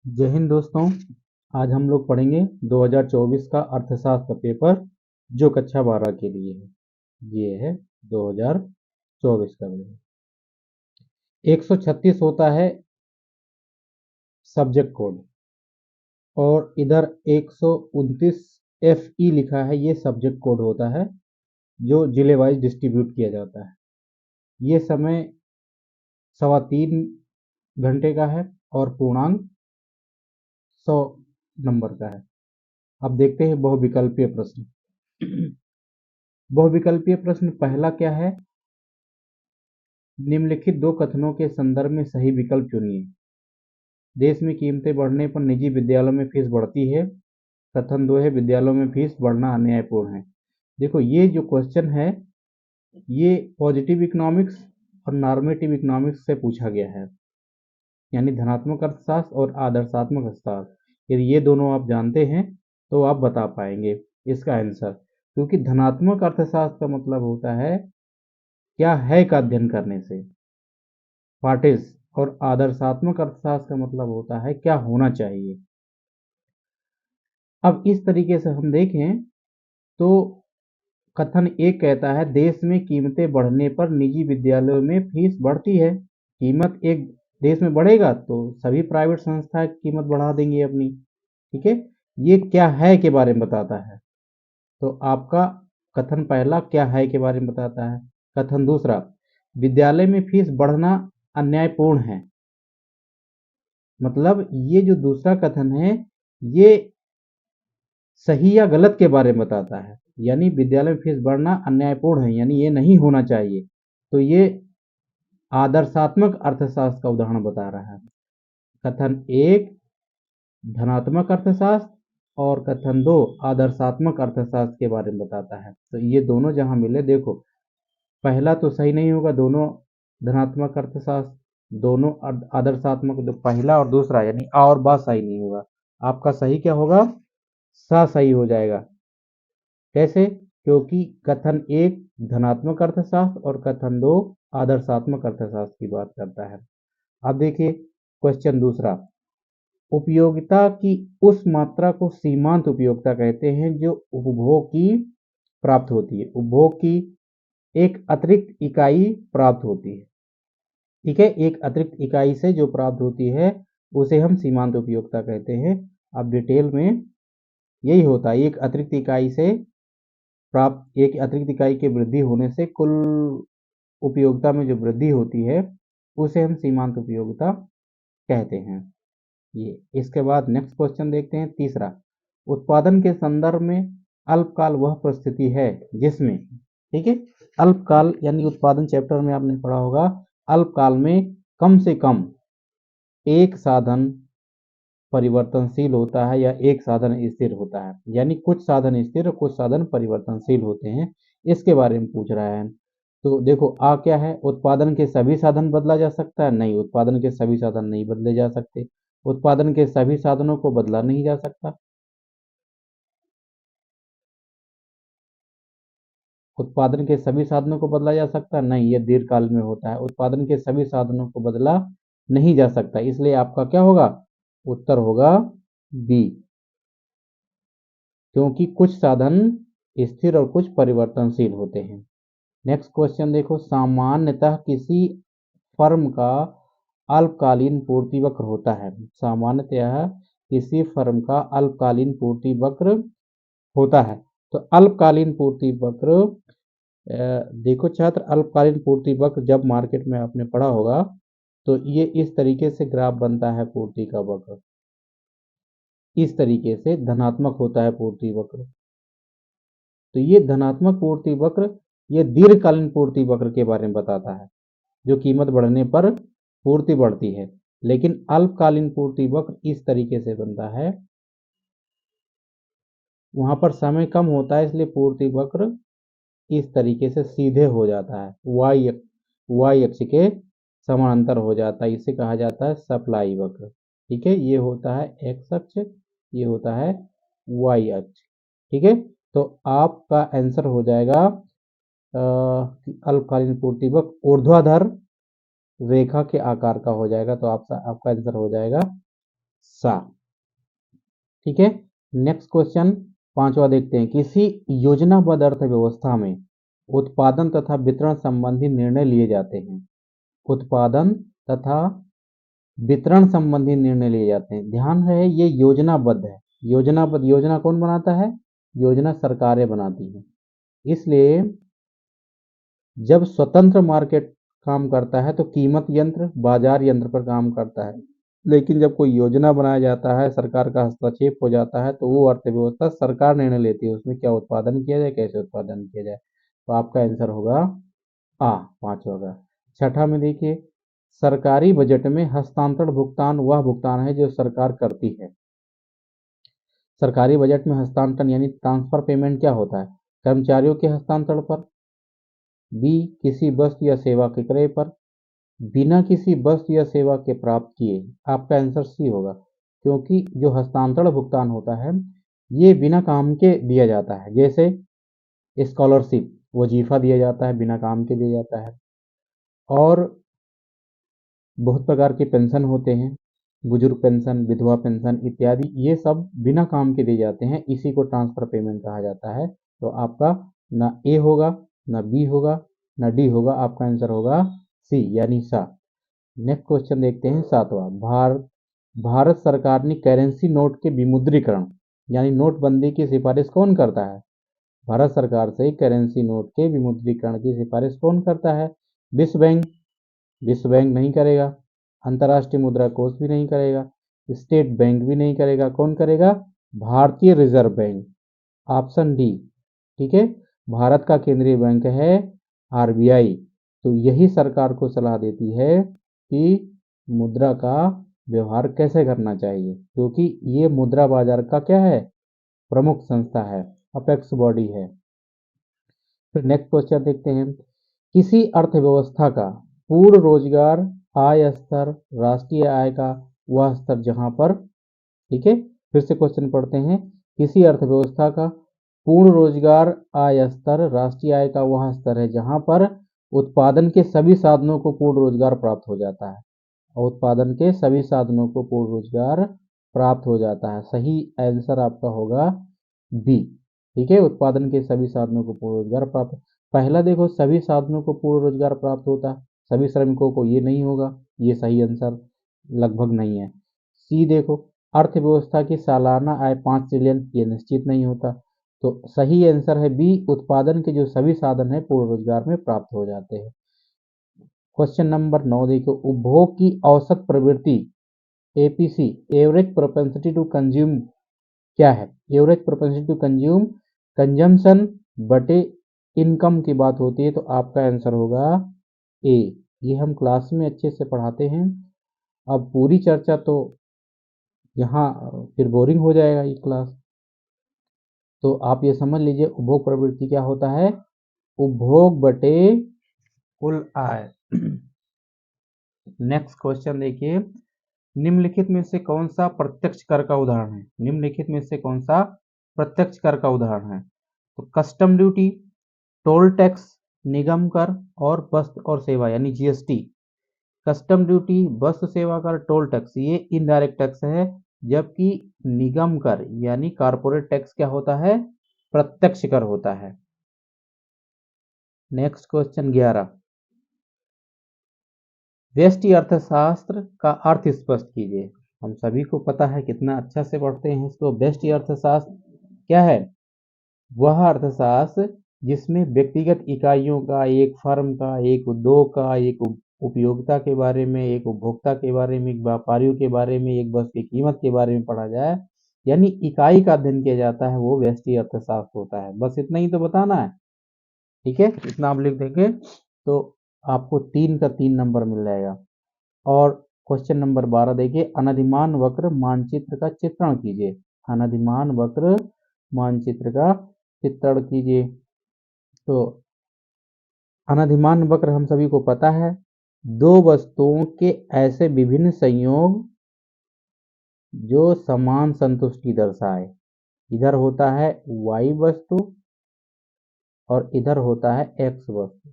जय हिंद दोस्तों। आज हम लोग पढ़ेंगे 2024 का अर्थशास्त्र पेपर जो कक्षा 12 के लिए है। ये है 2024 का पेपर। 136 होता है सब्जेक्ट कोड और इधर 129 FE लिखा है, ये सब्जेक्ट कोड होता है जो जिले वाइज डिस्ट्रीब्यूट किया जाता है। ये समय 3.25 घंटे का है और पूर्णांक 100 नंबर का है। अब देखते हैं बहुविकल्पीय प्रश्न। बहुविकल्पीय प्रश्न पहला क्या है? निम्नलिखित दो कथनों के संदर्भ में सही विकल्प चुनिए। देश में कीमतें बढ़ने पर निजी विद्यालयों में फीस बढ़ती है। कथन 2 है विद्यालयों में फीस बढ़ना अन्यायपूर्ण है। देखो, ये जो क्वेश्चन है ये पॉजिटिव इकोनॉमिक्स और नॉर्मेटिव इकोनॉमिक्स से पूछा गया है, यानी धनात्मक अर्थशास्त्र और आदर्शात्मक अर्थशास्त्र। यदि ये दोनों आप जानते हैं तो आप बता पाएंगे इसका आंसर, क्योंकि धनात्मक अर्थशास्त्र का मतलब होता है क्या है का अध्ययन करने से, व्हाट इज, और आदर्शात्मक अर्थशास्त्र का मतलब होता है क्या होना चाहिए। अब इस तरीके से हम देखें तो कथन एक कहता है देश में कीमतें बढ़ने पर निजी विद्यालयों में फीस बढ़ती है। कीमत एक देश में बढ़ेगा तो सभी प्राइवेट संस्थाएं कीमत बढ़ा देंगी अपनी, ठीक है। ये क्या है के बारे में बताता है। तो आपका कथन पहला क्या है के बारे में बताता है। कथन दूसरा विद्यालय में फीस बढ़ना अन्यायपूर्ण है, मतलब ये जो दूसरा कथन है ये सही या गलत के बारे में बताता है, यानी विद्यालय में फीस बढ़ना अन्यायपूर्ण है, यानी ये नहीं होना चाहिए। तो ये आदर्शात्मक अर्थशास्त्र का उदाहरण बता रहा है। कथन एक धनात्मक अर्थशास्त्र और कथन दो आदर्शात्मक अर्थशास्त्र के बारे में बताता है। तो ये दोनों जहां मिले, देखो पहला तो सही नहीं होगा, दोनों धनात्मक अर्थशास्त्र दोनों आदर्शात्मक, जो पहला और दूसरा यानी आ और बा सही नहीं होगा। आपका सही क्या होगा? सा सही हो जाएगा। कैसे? क्योंकि कथन एक धनात्मक अर्थशास्त्र और कथन दो आदर्शात्मक अर्थशास्त्र की बात करता है। अब देखिए क्वेश्चन दूसरा, उपयोगिता की उस मात्रा को सीमांत उपयोगिता कहते हैं जो उपभोग की प्राप्त होती है। उपभोग की एक अतिरिक्त इकाई प्राप्त होती है, ठीक है। एक अतिरिक्त इकाई से जो प्राप्त होती है उसे हम सीमांत उपयोगिता कहते हैं। अब डिटेल में यही होता है, एक अतिरिक्त इकाई से प्राप्त, एक अतिरिक्त इकाई की वृद्धि होने से कुल उपयोगिता में जो वृद्धि होती है उसे हम सीमांत उपयोगिता कहते हैं। ये इसके बाद नेक्स्ट क्वेश्चन देखते हैं तीसरा, उत्पादन के संदर्भ में अल्पकाल वह परिस्थिति है जिसमें, ठीक है, अल्पकाल यानी उत्पादन चैप्टर में आपने पढ़ा होगा, अल्पकाल में कम से कम एक साधन परिवर्तनशील होता है या एक साधन स्थिर होता है, यानी कुछ साधन स्थिर और कुछ साधन परिवर्तनशील होते हैं, इसके बारे में पूछ रहा है। तो देखो आ क्या है, उत्पादन के सभी साधन बदला जा सकता है? नहीं, उत्पादन के सभी साधन नहीं बदले जा सकते। उत्पादन के सभी साधनों को बदला नहीं जा सकता। उत्पादन के सभी साधनों को बदला जा सकता है? नहीं, ये दीर्घकाल में होता है। उत्पादन के सभी साधनों को बदला नहीं जा सकता, इसलिए आपका क्या होगा? उत्तर होगा बी, क्योंकि कुछ साधन स्थिर और कुछ परिवर्तनशील होते हैं। नेक्स्ट क्वेश्चन देखो, सामान्यतः किसी फर्म का अल्पकालीन पूर्ति वक्र होता है। सामान्यतः किसी फर्म का अल्पकालीन पूर्ति वक्र होता है। तो अल्पकालीन पूर्ति वक्र, देखो छात्र, अल्पकालीन पूर्ति वक्र जब मार्केट में आपने पढ़ा होगा तो ये इस तरीके से ग्राफ बनता है पूर्ति का वक्र, इस तरीके से धनात्मक होता है पूर्ति वक्र। तो ये धनात्मक पूर्ति वक्र ये दीर्घकालीन पूर्ति वक्र के बारे में बताता है, जो कीमत बढ़ने पर पूर्ति बढ़ती है। लेकिन अल्पकालीन पूर्ति वक्र इस तरीके से बनता है, वहां पर समय कम होता है, इसलिए पूर्ति वक्र इस तरीके से सीधे हो जाता है, वाई अक्ष के समानांतर हो जाता है। इसे कहा जाता है सप्लाई वक्र, ठीक है। ये होता है एक्स अक्ष, ये होता है वाई अक्ष, ठीक है। तो आपका आंसर हो जाएगा अल्पकालीन पूर्ति वक्र ऊर्ध्वाधर रेखा के आकार का हो जाएगा, तो आपका आंसर हो जाएगा सा। ठीक है, नेक्स्ट क्वेश्चन पांचवा देखते हैं। किसी योजनाबद्ध अर्थव्यवस्था में उत्पादन तथा वितरण संबंधी निर्णय लिए जाते हैं। उत्पादन तथा वितरण संबंधी निर्णय लिए जाते हैं। ध्यान है ये योजनाबद्ध है। योजनाबद्ध, योजना कौन बनाता है? योजना सरकारें बनाती हैं। इसलिए जब स्वतंत्र मार्केट काम करता है तो कीमत यंत्र बाजार यंत्र पर काम करता है, लेकिन जब कोई योजना बनाया जाता है, सरकार का हस्तक्षेप हो जाता है, तो वो अर्थव्यवस्था सरकार निर्णय लेती है उसमें क्या उत्पादन किया जाए, कैसे उत्पादन किया जाए। तो आपका आंसर होगा आ, पांचवा का। छठा में देखिए, सरकारी बजट में हस्तांतरण भुगतान वह भुगतान है जो सरकार करती है। सरकारी बजट में हस्तांतरण यानी ट्रांसफर पेमेंट क्या होता है? कर्मचारियों के हस्तांतरण पर, बी किसी वस्तु या सेवा के क्रय पर, बिना किसी वस्तु या सेवा के प्राप्त किए। आपका आंसर सी होगा, क्योंकि जो हस्तांतरण भुगतान होता है ये बिना काम के दिया जाता है। जैसे स्कॉलरशिप, वजीफा दिया जाता है, बिना काम के दिया जाता है। और बहुत प्रकार के पेंशन होते हैं, बुजुर्ग पेंशन, विधवा पेंशन इत्यादि, ये सब बिना काम के दिए जाते हैं, इसी को ट्रांसफर पेमेंट कहा जाता है। तो आपका ना ए होगा, ना बी होगा, ना डी होगा, आपका आंसर होगा सी यानी सा। नेक्स्ट क्वेश्चन देखते हैं सातवां। भारत सरकार ने करेंसी नोट के विमुद्रीकरण यानी नोटबंदी की सिफारिश कौन करता है? भारत सरकार से करेंसी नोट के विमुद्रीकरण की सिफारिश कौन करता है? विश्व बैंक? विश्व बैंक नहीं करेगा। अंतर्राष्ट्रीय मुद्रा कोष भी नहीं करेगा। स्टेट बैंक भी नहीं करेगा। कौन करेगा? भारतीय रिजर्व बैंक, ऑप्शन डी। ठीक है, भारत का केंद्रीय बैंक है आरबीआई। तो यही सरकार को सलाह देती है कि मुद्रा का व्यवहार कैसे करना चाहिए, क्योंकि ये मुद्रा बाजार का क्या है? प्रमुख संस्था है, अपेक्स बॉडी है। फिर नेक्स्ट क्वेश्चन देखते हैं। किसी अर्थव्यवस्था का पूर्ण रोजगार आय स्तर राष्ट्रीय आय का वह स्तर जहां पर, ठीक है, फिर से क्वेश्चन पढ़ते हैं। किसी अर्थव्यवस्था का पूर्ण रोजगार आय स्तर राष्ट्रीय आय का वह स्तर है जहां पर उत्पादन के सभी साधनों को पूर्ण रोजगार प्राप्त हो जाता है। और उत्पादन के सभी साधनों को पूर्ण रोजगार प्राप्त हो जाता है। सही आंसर आपका होगा बी। ठीक है, उत्पादन के सभी साधनों को पूर्ण रोजगार प्राप्त। पहला देखो, सभी साधनों को पूर्ण रोजगार प्राप्त होता है, सभी श्रमिकों को, ये नहीं होगा, ये सही आंसर लगभग नहीं है। सी देखो, अर्थव्यवस्था की सालाना आय 5 ट्रिलियन, ये निश्चित नहीं होता। तो सही आंसर है बी, उत्पादन के जो सभी साधन है पूर्ण रोजगार में प्राप्त हो जाते हैं। क्वेश्चन नंबर 9 देखो, उपभोग की औसत प्रवृत्ति APC, average propensity to consume, क्या है? Average propensity to consume, consumption बटे इनकम की बात होती है, तो आपका आंसर होगा ए। ये हम क्लास में अच्छे से पढ़ाते हैं, अब पूरी चर्चा तो यहाँ फिर बोरिंग हो जाएगा ये क्लास। तो आप ये समझ लीजिए उपभोग प्रवृत्ति क्या होता है? उपभोग बटे कुल आय। नेक्स्ट क्वेश्चन देखिए, निम्नलिखित में से कौन सा प्रत्यक्ष कर का उदाहरण है? निम्नलिखित में से कौन सा प्रत्यक्ष कर का उदाहरण है? तो कस्टम ड्यूटी, टोल टैक्स, निगम कर और वस्तु और सेवा यानी जीएसटी। कस्टम ड्यूटी, वस्तु सेवा कर, टोल टैक्स ये इनडायरेक्ट टैक्स है, जबकि निगम कर यानी कारपोरेट टैक्स क्या होता है? प्रत्यक्ष कर होता है। नेक्स्ट क्वेश्चन 11, व्यष्टि अर्थशास्त्र का अर्थ स्पष्ट कीजिए। हम सभी को पता है, कितना अच्छा से पढ़ते हैं इसको। व्यष्टि अर्थशास्त्र क्या है? वह अर्थशास्त्र जिसमें व्यक्तिगत इकाइयों का, एक फर्म का, एक उद्योग का, एक उपयोगिता के बारे में, एक उपभोक्ता के बारे में, एक व्यापारियों के बारे में, एक वस्तु की कीमत के बारे में पढ़ा जाए, यानी इकाई का अध्ययन किया जाता है, वो व्यष्टि अर्थशास्त्र होता है। बस इतना ही तो बताना है। ठीक है, इतना आप लिख देंगे तो आपको 3 का 3 नंबर मिल जाएगा। और क्वेश्चन नंबर 12 देखिए, अनधिमान वक्र मानचित्र का चित्रण कीजिए। अनधिमान वक्र मानचित्र का चित्रण कीजिए। तो अनधिमान वक्र हम सभी को पता है, दो वस्तुओं के ऐसे विभिन्न संयोग जो समान संतुष्टि दर्शाए। इधर होता है y वस्तु और इधर होता है x वस्तु,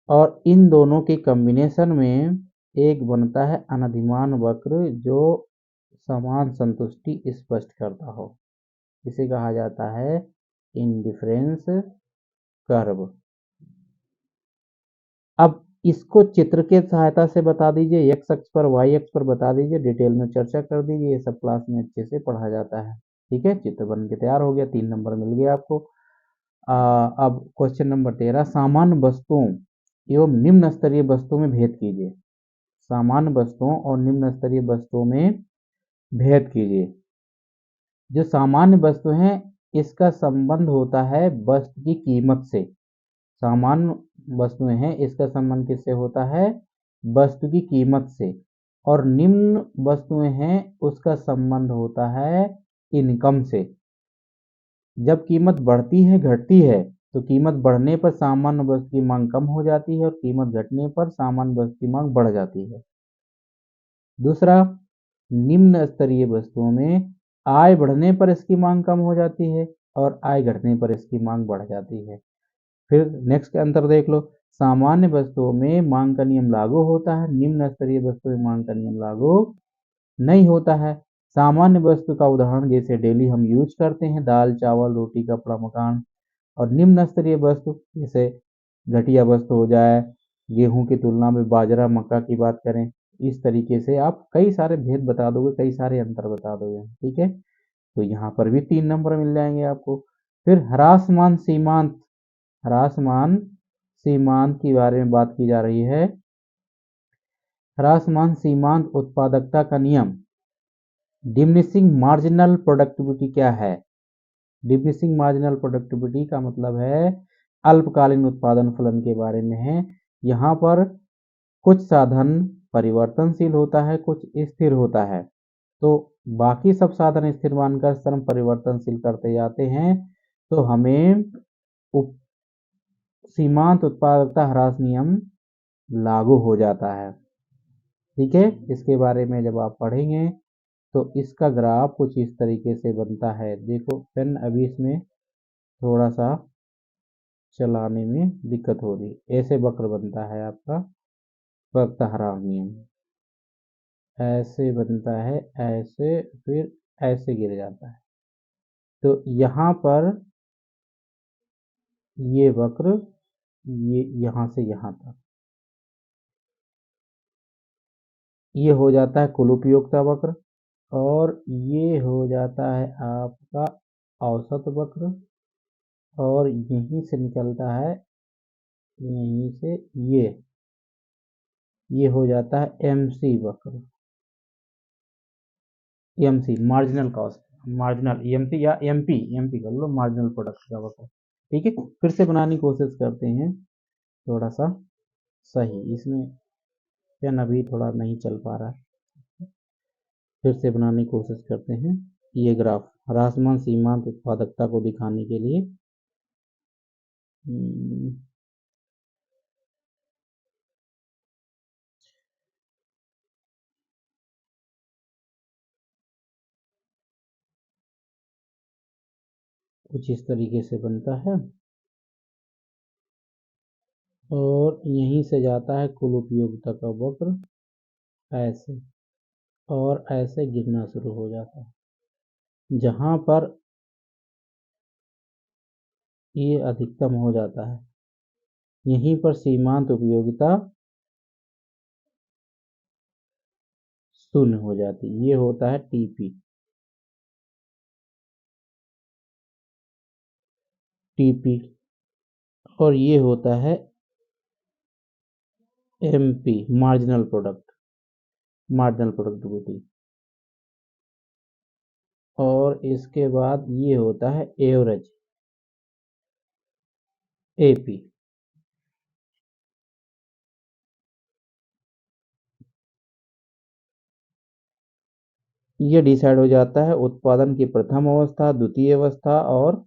और इन दोनों के कॉम्बिनेशन में एक बनता है अनधिमान वक्र जो समान संतुष्टि स्पष्ट करता हो, इसे कहा जाता है इंडिफरेंस कर्व। अब इसको चित्र के सहायता से बता दीजिए, एक्स अक्ष पर वाई अक्ष पर बता दीजिए, डिटेल में चर्चा कर दीजिए, ये सब क्लास में अच्छे से पढ़ा जाता है। ठीक है, चित्र बन के तैयार हो गया, 3 नंबर मिल गया आपको। अब क्वेश्चन नंबर 13, सामान्य वस्तुओं एवं निम्न स्तरीय वस्तुओं में भेद कीजिए। सामान्य वस्तुओं और निम्न स्तरीय वस्तुओं में भेद कीजिए। जो सामान्य वस्तु है इसका संबंध होता है वस्तु की कीमत से। सामान्य वस्तुएं हैं, इसका संबंध किससे होता है? वस्तु की कीमत से। और निम्न वस्तुएं हैं, उसका संबंध होता है इनकम से। जब कीमत बढ़ती है घटती है तो कीमत बढ़ने पर सामान्य वस्तु की मांग कम हो जाती है और कीमत घटने पर सामान्य वस्तु की मांग बढ़ जाती है। दूसरा, निम्न स्तरीय वस्तुओं में आय बढ़ने पर इसकी मांग कम हो जाती है और आय घटने पर इसकी मांग बढ़ जाती है। फिर नेक्स्ट अंतर देख लो, सामान्य वस्तुओं में मांग का नियम लागू होता है, निम्न स्तरीय वस्तुओं में मांग का नियम लागू नहीं होता है। सामान्य वस्तु का उदाहरण जैसे डेली हम यूज करते हैं, दाल चावल रोटी कपड़ा मकान। और निम्न स्तरीय वस्तु जैसे घटिया वस्तु हो जाए, गेहूं की तुलना में बाजरा मक्का की बात करें, इस तरीके से आप कई सारे भेद बता दोगे, कई सारे अंतर बता दोगे। ठीक है, तो यहाँ पर भी 3 नंबर मिल जाएंगे आपको। फिर ह्रासमान सीमांत, ह्रासमान सीमांत के बारे में बात की जा रही है। ह्रासमान सीमांत उत्पादकता का नियम। डिमिनिशिंग मार्जिनल प्रोडक्टिविटी क्या है? डिमिनिशिंग मार्जिनल प्रोडक्टिविटी का मतलब है अल्पकालीन उत्पादन फलन के बारे में है। यहाँ पर कुछ साधन परिवर्तनशील होता है, कुछ स्थिर होता है, तो बाकी सब साधन स्थिर मानकर श्रम परिवर्तनशील करते जाते हैं, तो हमें सीमांत उत्पादकता ह्रास नियम लागू हो जाता है। ठीक है, इसके बारे में जब आप पढ़ेंगे तो इसका ग्राफ कुछ इस तरीके से बनता है। देखो पेन अभी इसमें थोड़ा सा चलाने में दिक्कत हो रही, ऐसे वक्र बनता है आपका उत्पादकता ह्रास नियम, ऐसे बनता है, ऐसे फिर ऐसे गिर जाता है। तो यहाँ पर ये वक्र, ये यहाँ से यहाँ तक ये हो जाता है कुल उपयोगिता वक्र, और ये हो जाता है आपका औसत वक्र, और यहीं से निकलता है, यहीं से ये हो जाता है एमसी वक्र, MC marginal cost, marginal MC या एमपी, एमपी कर लो, मार्जिनल प्रोडक्ट का वक्र। ठीक है, फिर से बनाने की कोशिश करते हैं थोड़ा सा सही, इसमें पेन अभी थोड़ा नहीं चल पा रहा है। फिर से बनाने की कोशिश करते हैं ये ग्राफ ह्रासमान सीमांत उत्पादकता को दिखाने के लिए। कुछ इस तरीके से बनता है, और यहीं से जाता है कुल उपयोगिता का वक्र ऐसे, और ऐसे गिरना शुरू हो जाता है, जहां पर ये अधिकतम हो जाता है, यहीं पर सीमांत उपयोगिता शून्य हो जाती है। ये होता है टीपी, टीपी, और ये होता है MP, marginal product, marginal productivity, और इसके बाद ये होता है एवरेज, एपी। ये डिसाइड हो जाता है उत्पादन की प्रथम अवस्था, द्वितीय अवस्था, और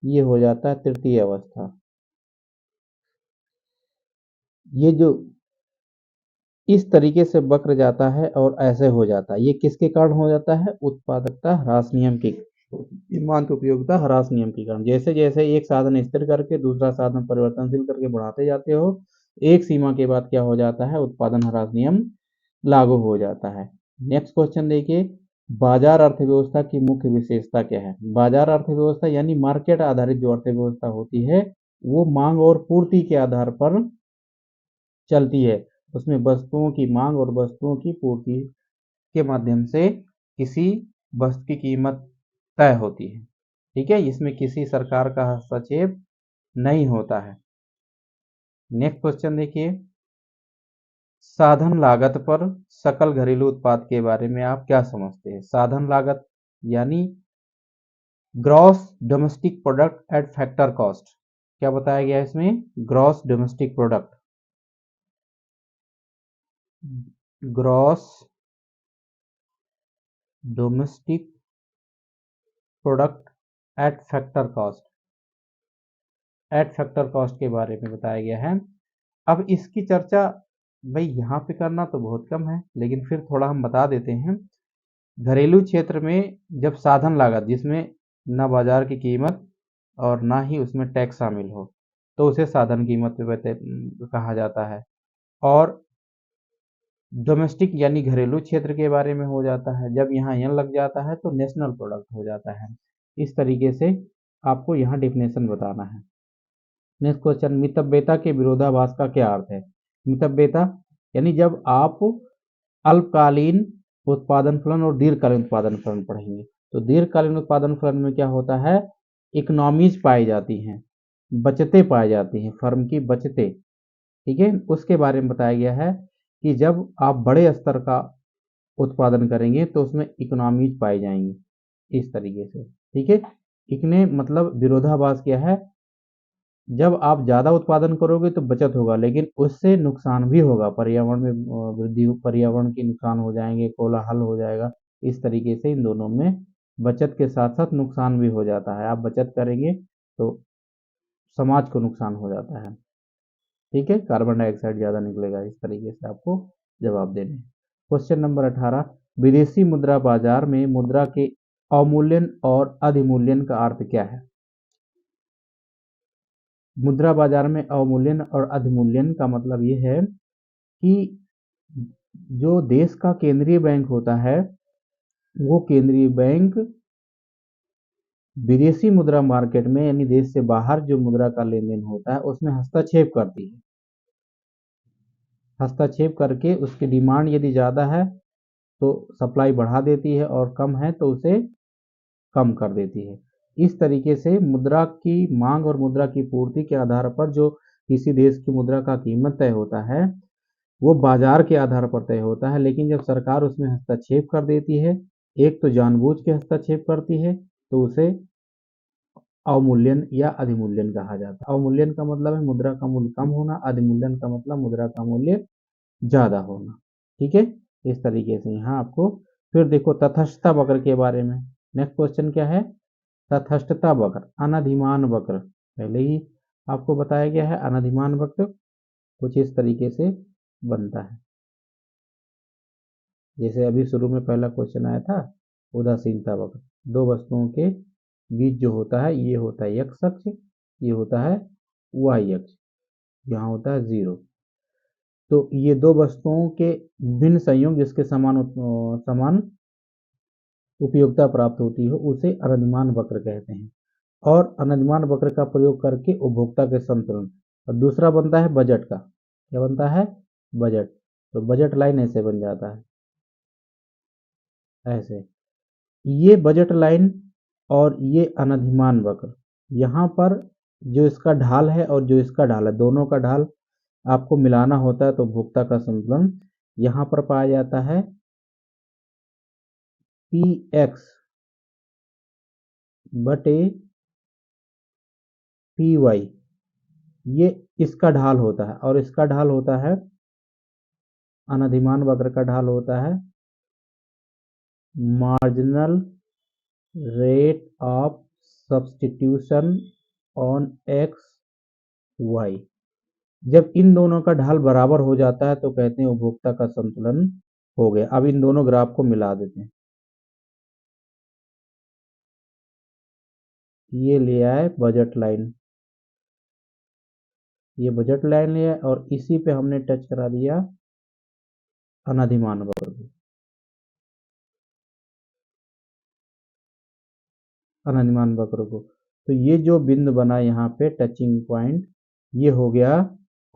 ये हो जाता है तृतीय अवस्था। ये जो इस तरीके से वक्र जाता है और ऐसे हो जाता है, ये किसके कारण हो जाता है? उत्पादकता ह्रास नियम के, सीमांत उपयोगिता ह्रास नियम के कारण। जैसे जैसे एक साधन स्थिर करके दूसरा साधन परिवर्तनशील करके बढ़ाते जाते हो, एक सीमा के बाद क्या हो जाता है, उत्पादन ह्रास नियम लागू हो जाता है। नेक्स्ट क्वेश्चन देखिए, बाजार अर्थव्यवस्था की मुख्य विशेषता क्या है? बाजार अर्थव्यवस्था यानी मार्केट आधारित जो अर्थव्यवस्था होती है वो मांग और पूर्ति के आधार पर चलती है। उसमें वस्तुओं की मांग और वस्तुओं की पूर्ति के माध्यम से किसी वस्तु की कीमत तय होती है। ठीक है, इसमें किसी सरकार का हस्तक्षेप नहीं होता है। नेक्स्ट क्वेश्चन देखिए, साधन लागत पर सकल घरेलू उत्पाद के बारे में आप क्या समझते हैं? साधन लागत यानी gross domestic product at factor cost. क्या बताया गया है इसमें? Gross domestic product, gross domestic product at factor cost, eight factor cost के बारे में बताया गया है। अब इसकी चर्चा भाई यहाँ पे करना तो बहुत कम है, लेकिन फिर थोड़ा हम बता देते हैं। घरेलू क्षेत्र में जब साधन लागत जिसमें न बाजार की कीमत और ना ही उसमें टैक्स शामिल हो तो उसे साधन कीमत कहा जाता है। और डोमेस्टिक यानी घरेलू क्षेत्र के बारे में हो जाता है, जब यहाँ यन लग जाता है तो नेशनल प्रोडक्ट हो जाता है। इस तरीके से आपको यहाँ डिफिनेशन बताना है। नेक्स्ट क्वेश्चन, मितव्ययता के विरोधाभास का क्या अर्थ है? मितव्ययता यानी जब आप अल्पकालीन उत्पादन फलन और दीर्घकालीन उत्पादन फलन पढ़ेंगे तो दीर्घकालीन उत्पादन फलन में क्या होता है, इकोनॉमीज पाई जाती हैं, बचतें पाई जाती हैं, फर्म की बचतें। ठीक है, उसके बारे में बताया गया है कि जब आप बड़े स्तर का उत्पादन करेंगे तो उसमें इकोनॉमीज पाई जाएंगी इस तरीके से। ठीक है, इकने मतलब विरोधाभास क्या है, जब आप ज़्यादा उत्पादन करोगे तो बचत होगा, लेकिन उससे नुकसान भी होगा, पर्यावरण में वृद्धि, पर्यावरण के नुकसान हो जाएंगे, कोलाहल हो जाएगा। इस तरीके से इन दोनों में बचत के साथ साथ नुकसान भी हो जाता है। आप बचत करेंगे तो समाज को नुकसान हो जाता है। ठीक है, कार्बन डाइऑक्साइड ज़्यादा निकलेगा। इस तरीके से आपको जवाब देने हैं। क्वेश्चन नंबर 18, विदेशी मुद्रा बाजार में मुद्रा के अवमूल्यन और अधिमूल्यन का अर्थ क्या है? मुद्रा बाजार में अवमूल्यन और अधिमूल्यन का मतलब ये है कि जो देश का केंद्रीय बैंक होता है वो केंद्रीय बैंक विदेशी मुद्रा मार्केट में यानी देश से बाहर जो मुद्रा का लेन देन होता है उसमें हस्तक्षेप करती है। हस्तक्षेप करके उसकी डिमांड यदि ज़्यादा है तो सप्लाई बढ़ा देती है और कम है तो उसे कम कर देती है। इस तरीके से मुद्रा की मांग और मुद्रा की पूर्ति के आधार पर जो किसी देश की मुद्रा का कीमत तय होता है वो बाजार के आधार पर तय होता है। लेकिन जब सरकार उसमें हस्तक्षेप कर देती है, एक तो जानबूझ के हस्तक्षेप करती है, तो उसे अवमूल्यन या अधिमूल्यन कहा जाता है। अवमूल्यन का मतलब है मुद्रा का मूल्य कम होना, अधिमूल्यन का मतलब मुद्रा का मूल्य ज़्यादा होना। ठीक है, इस तरीके से यहाँ आपको फिर देखो तटस्थता वक्र के बारे में। नेक्स्ट क्वेश्चन क्या है? तटस्थता वक्र, अनधिमान वक्र। पहले ही आपको बताया गया है, अनधिमान वक्र कुछ इस तरीके से बनता है। जैसे अभी शुरू में पहला क्वेश्चन आया था, उदासीनता वक्र। दो वस्तुओं के बीच जो होता है ये होता है एक्स अक्ष, ये होता है वाई अक्ष, यहाँ होता है जीरो। तो ये दो वस्तुओं के भिन्न संयोग जिसके समान उपयोगिता प्राप्त होती हो उसे अनधिमान वक्र कहते हैं। और अनधिमान वक्र का प्रयोग करके उपभोक्ता के संतुलन। और दूसरा बनता है बजट का। क्या बनता है? बजट। तो बजट लाइन ऐसे बन जाता है, ऐसे। ये बजट लाइन और ये अनधिमान वक्र, यहाँ पर जो इसका ढाल है और जो इसका ढाल है दोनों का ढाल आपको मिलाना होता है तो उपभोक्ता का संतुलन यहाँ पर पाया जाता है। पी एक्स बटे पी वाई, ये इसका ढाल होता है और इसका ढाल होता है, अनधिमान वक्र का ढाल होता है marginal rate of substitution on X Y. जब इन दोनों का ढाल बराबर हो जाता है तो कहते हैं उपभोक्ता का संतुलन हो गया। अब इन दोनों ग्राफ को मिला देते हैं। ये ले आए बजट लाइन, ये बजट लाइन है और इसी पे हमने टच करा दिया अनाधिमान वक्र को, अनाधिमान वक्र को। तो ये जो बिंदु बना यहाँ पे टचिंग पॉइंट, ये हो गया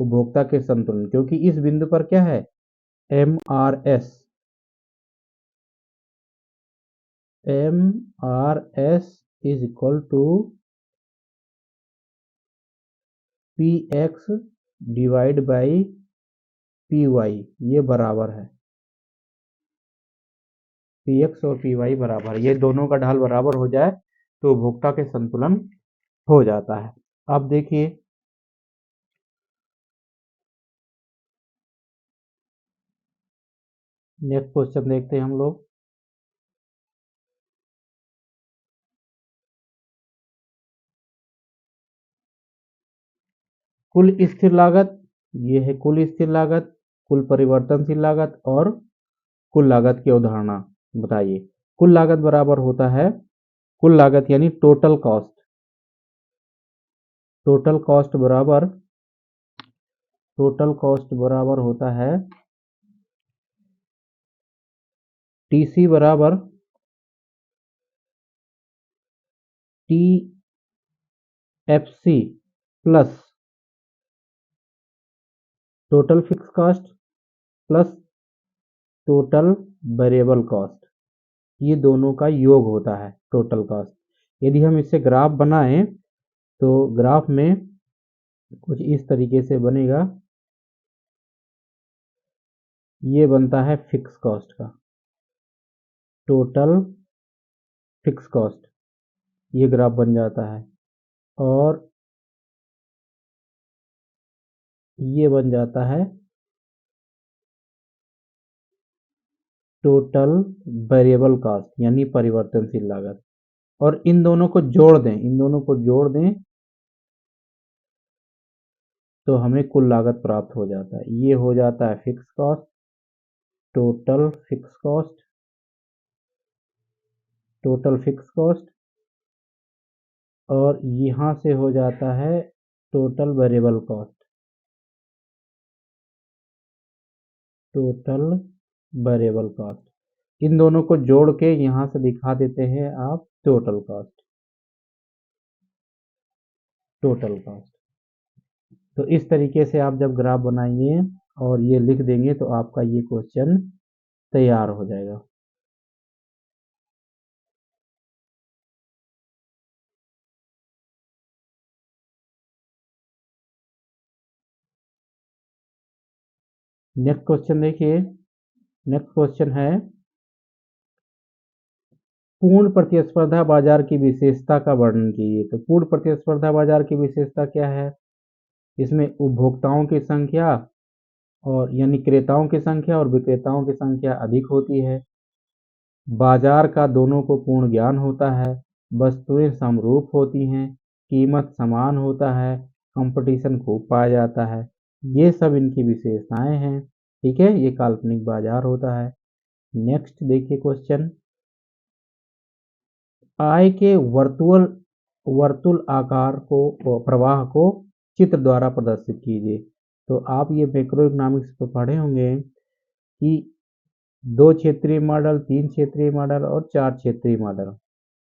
उपभोक्ता के संतुलन, क्योंकि इस बिंदु पर क्या है, MRS, MRS is equal to PX divide by PY, ये बराबर है, PX और PY बराबर, ये दोनों का ढाल बराबर हो जाए तो उपभोक्ता के संतुलन हो जाता है। अब देखिए नेक्स्ट क्वेश्चन देखते हैं हम लोग। कुल स्थिर लागत, ये है कुल स्थिर लागत, कुल परिवर्तनशील लागत और कुल लागत की अवधारणा बताइए। कुल लागत बराबर होता है, कुल लागत यानी टोटल कॉस्ट, टोटल कॉस्ट बराबर, टोटल कॉस्ट बराबर होता है TC बराबर TFC plus total fix cost plus total variable cost, ये दोनों का योग होता है टोटल कॉस्ट। यदि हम इससे ग्राफ बनाएं तो ग्राफ में कुछ इस तरीके से बनेगा, ये बनता है फिक्स कॉस्ट का, टोटल फिक्स कॉस्ट, ये ग्राफ बन जाता है, और ये बन जाता है टोटल वेरिएबल कॉस्ट यानी परिवर्तनशील लागत। और इन दोनों को जोड़ दें, इन दोनों को जोड़ दें तो हमें कुल लागत प्राप्त हो जाता है। ये हो जाता है fix cost, total fix cost, total fix cost, और यहाँ से हो जाता है total variable cost, total variable cost. इन दोनों को जोड़ के यहाँ से दिखा देते हैं आप टोटल कॉस्ट, टोटल कॉस्ट। तो इस तरीके से आप जब ग्राफ बनाएंगे और ये लिख देंगे तो आपका ये क्वेश्चन तैयार हो जाएगा। नेक्स्ट क्वेश्चन देखिए, नेक्स्ट क्वेश्चन है पूर्ण प्रतिस्पर्धा बाजार की विशेषता का वर्णन कीजिए। तो पूर्ण प्रतिस्पर्धा बाजार की विशेषता क्या है, इसमें उपभोक्ताओं की संख्या और यानी क्रेताओं की संख्या और विक्रेताओं की संख्या अधिक होती है, बाजार का दोनों को पूर्ण ज्ञान होता है, वस्तुएं समरूप होती हैं, कीमत समान होता है, कंपटीशन खूब पाया जाता है, ये सब इनकी विशेषताएं हैं। ठीक है, ये काल्पनिक बाजार होता है। नेक्स्ट देखिए क्वेश्चन, आय के वर्तुल आकार को प्रवाह को चित्र द्वारा प्रदर्शित कीजिए। तो आप ये मैक्रो इकोनॉमिक्स को पढ़े होंगे कि 2 क्षेत्रीय मॉडल, 3 क्षेत्रीय मॉडल और 4 क्षेत्रीय मॉडल।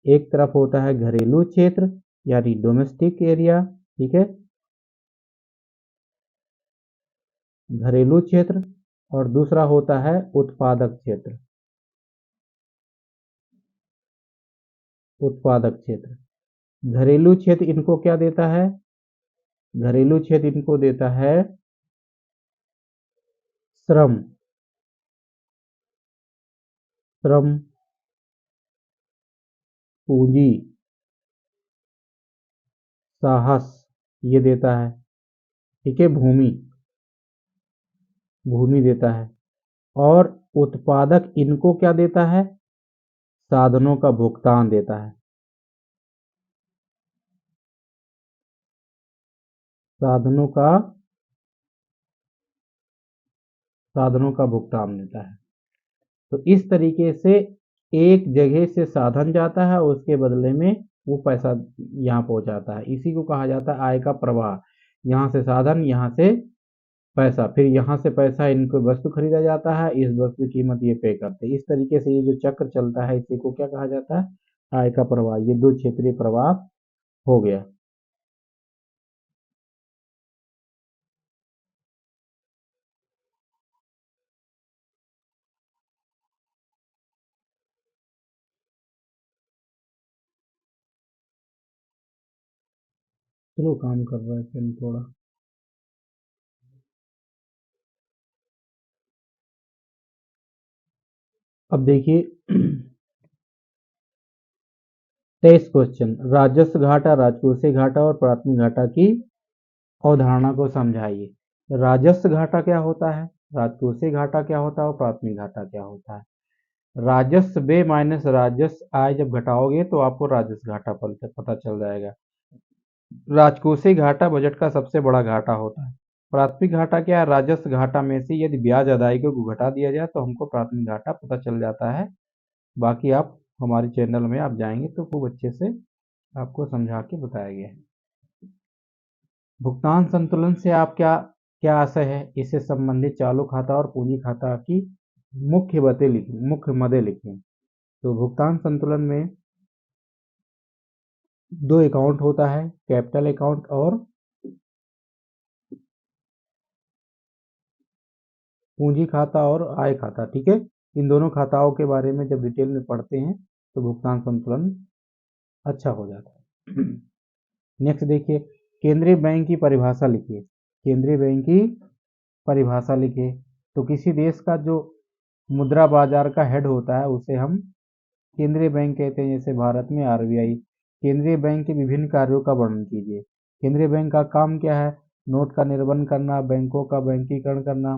एक तरफ होता है घरेलू क्षेत्र यानी डोमेस्टिक एरिया, ठीक है, घरेलू क्षेत्र, और दूसरा होता है उत्पादक क्षेत्र, उत्पादक क्षेत्र। घरेलू क्षेत्र इनको क्या देता है, घरेलू क्षेत्र इनको देता है श्रम, श्रम, पूंजी, साहस, ये देता है, ठीक है, भूमि, भूमि देता है। और उत्पादक इनको क्या देता है, साधनों का भुगतान देता है, साधनों का, साधनों का भुगतान देता है। तो इस तरीके से एक जगह से साधन जाता है, उसके बदले में वो पैसा यहाँ पहुंचाता है, इसी को कहा जाता है आय का प्रवाह। यहाँ से साधन, यहाँ से पैसा, फिर यहाँ से पैसा इनको वस्तु खरीदा जाता है, इस वस्तु की कीमत ये पे करते हैं। इस तरीके से ये जो चक्र चलता है इसी को क्या कहा जाता है, आय का प्रवाह। ये दो क्षेत्रीय प्रवाह हो गया। चलो काम कर रहा है पेन थोड़ा। अब देखिए 23 क्वेश्चन, राजस्व घाटा, राजकोषीय घाटा और प्राथमिक घाटा की अवधारणा को समझाइए। राजस्व घाटा क्या होता है, राजकोषीय घाटा क्या होता है और प्राथमिक घाटा क्या होता है। राजस्व व्यय माइनस राजस्व आय जब घटाओगे तो आपको राजस्व घाटा पता चल जाएगा। राजकोषीय घाटा बजट का सबसे बड़ा घाटा होता है। प्राथमिक घाटा क्या है, राजस्व घाटा में से यदि ब्याज अदायगी को घटा दिया जाए तो हमको प्राथमिक घाटा पता चल जाता है। बाकी आप हमारे चैनल में आप जाएंगे तो खूब अच्छे से आपको समझा के बताया गया है। भुगतान संतुलन से आप क्या क्या आशय है, इससे संबंधित चालू खाता और पूंजी खाता की मुख्य मदे लिखें। तो भुगतान संतुलन में दो अकाउंट होता है, कैपिटल अकाउंट और पूंजी खाता और आय खाता। ठीक है, इन दोनों खाताओं के बारे में जब डिटेल में पढ़ते हैं तो भुगतान संतुलन अच्छा हो जाता है। नेक्स्ट देखिए, केंद्रीय बैंक की परिभाषा लिखिए। केंद्रीय बैंक की परिभाषा लिखिए। तो किसी देश का जो मुद्रा बाजार का हेड होता है उसे हम केंद्रीय बैंक कहते हैं, जैसे भारत में आरबीआई। केंद्रीय बैंक के विभिन्न कार्यों का वर्णन कीजिए। केंद्रीय बैंक का काम क्या है, नोट का निर्वहन करना, बैंकों का बैंकीकरण करना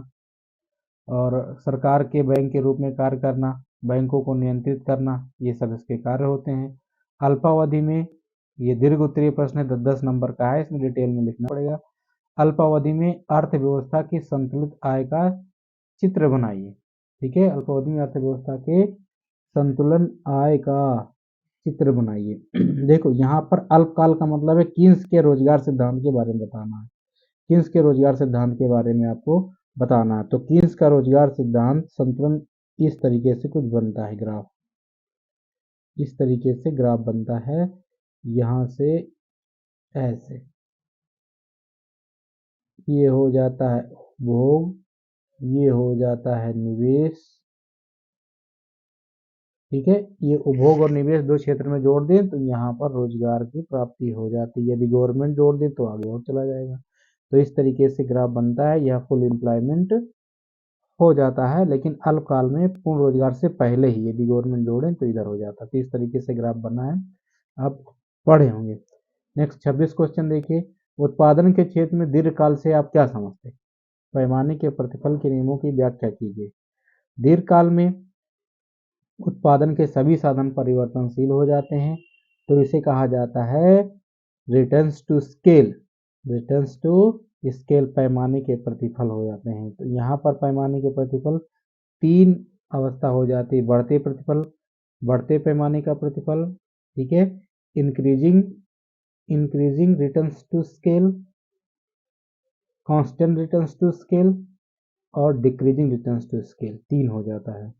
और सरकार के बैंक के रूप में कार्य करना, बैंकों को नियंत्रित करना, ये सब इसके कार्य होते हैं। अल्पावधि में, ये दीर्घ उत्तरीय प्रश्न है, 10-10 नंबर का है, इसमें डिटेल में लिखना पड़ेगा। अल्पावधि में अर्थव्यवस्था की संतुलित आय का चित्र बनाइए। ठीक है, अल्पावधि में अर्थव्यवस्था के संतुलन आय का चित्र बनाइए। देखो यहाँ पर अल्पकाल का मतलब है किन्स के रोजगार सिद्धांत के बारे में बताना है। किन्स के रोजगार सिद्धांत के बारे में आपको बताना है। तो किन्स का रोजगार सिद्धांत संतुलन इस तरीके से कुछ बनता है, ग्राफ इस तरीके से ग्राफ बनता है, यहाँ से ऐसे ये हो जाता है उपभोग, ये हो जाता है निवेश। ठीक है, ये उपभोग और निवेश दो क्षेत्र में जोड़ दें तो यहाँ पर रोजगार की प्राप्ति हो जाती है। यदि गवर्नमेंट जोड़ दे तो आगे और चला जाएगा। तो इस तरीके से ग्राफ बनता है, यह फुल एम्प्लॉयमेंट हो जाता है, लेकिन अल्पकाल में पूर्ण रोजगार से पहले ही यदि गवर्नमेंट जोड़े तो इधर हो जाता है। तो इस तरीके से ग्राफ बना है, आप पढ़े होंगे। नेक्स्ट 26 क्वेश्चन देखिए, उत्पादन के क्षेत्र में दीर्घकाल से आप क्या समझते हैं, पैमाने के प्रतिफल के नियमों की व्याख्या कीजिए। दीर्घकाल में उत्पादन के सभी साधन परिवर्तनशील हो जाते हैं, तो इसे कहा जाता है returns to scale. Returns to scale, पैमाने के प्रतिफल हो जाते हैं। तो यहाँ पर पैमाने के प्रतिफल तीन अवस्था हो जाती है, बढ़ते प्रतिफल, बढ़ते पैमाने का प्रतिफल, ठीक है, increasing increasing returns to scale, constant returns to scale और डिक्रीजिंग रिटर्न्स टू स्केल, तीन हो जाता है।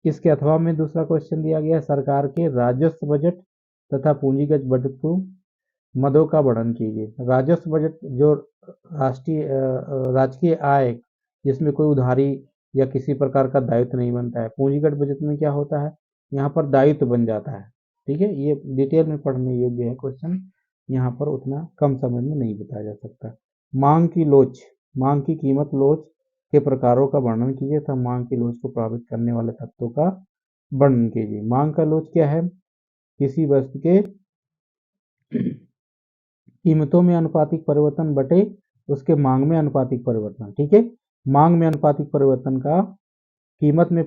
इसके अथवा में दूसरा क्वेश्चन दिया गया, सरकार के राजस्व बजट तथा पूंजीगत बजट को मदों का वर्णन कीजिए। राजस्व बजट जो राष्ट्रीय राजकीय आय जिसमें कोई उधारी या किसी प्रकार का दायित्व नहीं बनता है। पूंजीगत बजट में क्या होता है, यहाँ पर दायित्व बन जाता है। ठीक है, ये डिटेल में पढ़ने योग्य है क्वेश्चन, यहाँ पर उतना कम समय में नहीं बताया जा सकता। मांग की लोच, मांग की कीमत लोच के प्रकारों का वर्णन कीजिए तथा मांग की लोच को प्रभावित करने वाले तत्वों का वर्णन कीजिए। मांग का लोच क्या है, किसी वस्तु के कीमतों में अनुपातिक परिवर्तन बटे उसके मांग में अनुपातिक परिवर्तन। ठीक है, मांग में अनुपातिक परिवर्तन का कीमत में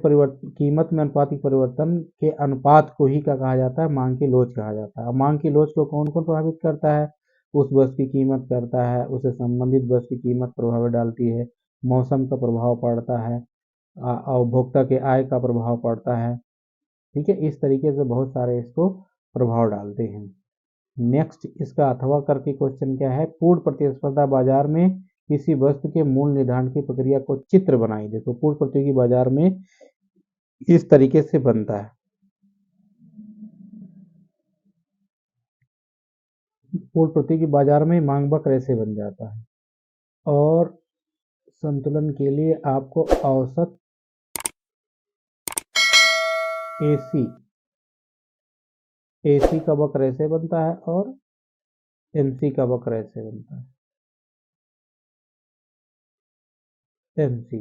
अनुपातिक परिवर्तन के अनुपात को ही क्या कहा जाता है, मांग की लोच कहा जाता है। मांग की लोच को कौन कौन प्रभावित करता है, उस वस्तु की कीमत करता है, उससे संबंधित वस्तु की कीमत प्रभाव डालती है, मौसम का प्रभाव पड़ता है, उपभोक्ता के आय का प्रभाव पड़ता है। ठीक है, इस तरीके से बहुत सारे इसको प्रभाव डालते हैं। नेक्स्ट इसका अथवा करके क्वेश्चन क्या है, पूर्ण प्रतिस्पर्धा बाजार में किसी वस्तु के मूल्य निर्धारण की प्रक्रिया को चित्र बनाई। देखो पूर्ण प्रतियोगी बाजार में इस तरीके से बनता है। पूर्ण प्रतियोगी बाजार में मांग वक्र ऐसे बन जाता है और संतुलन के लिए आपको औसत एसी का वक्र ऐसे बनता है और एमसी का वक्र ऐसे बनता है। एमसी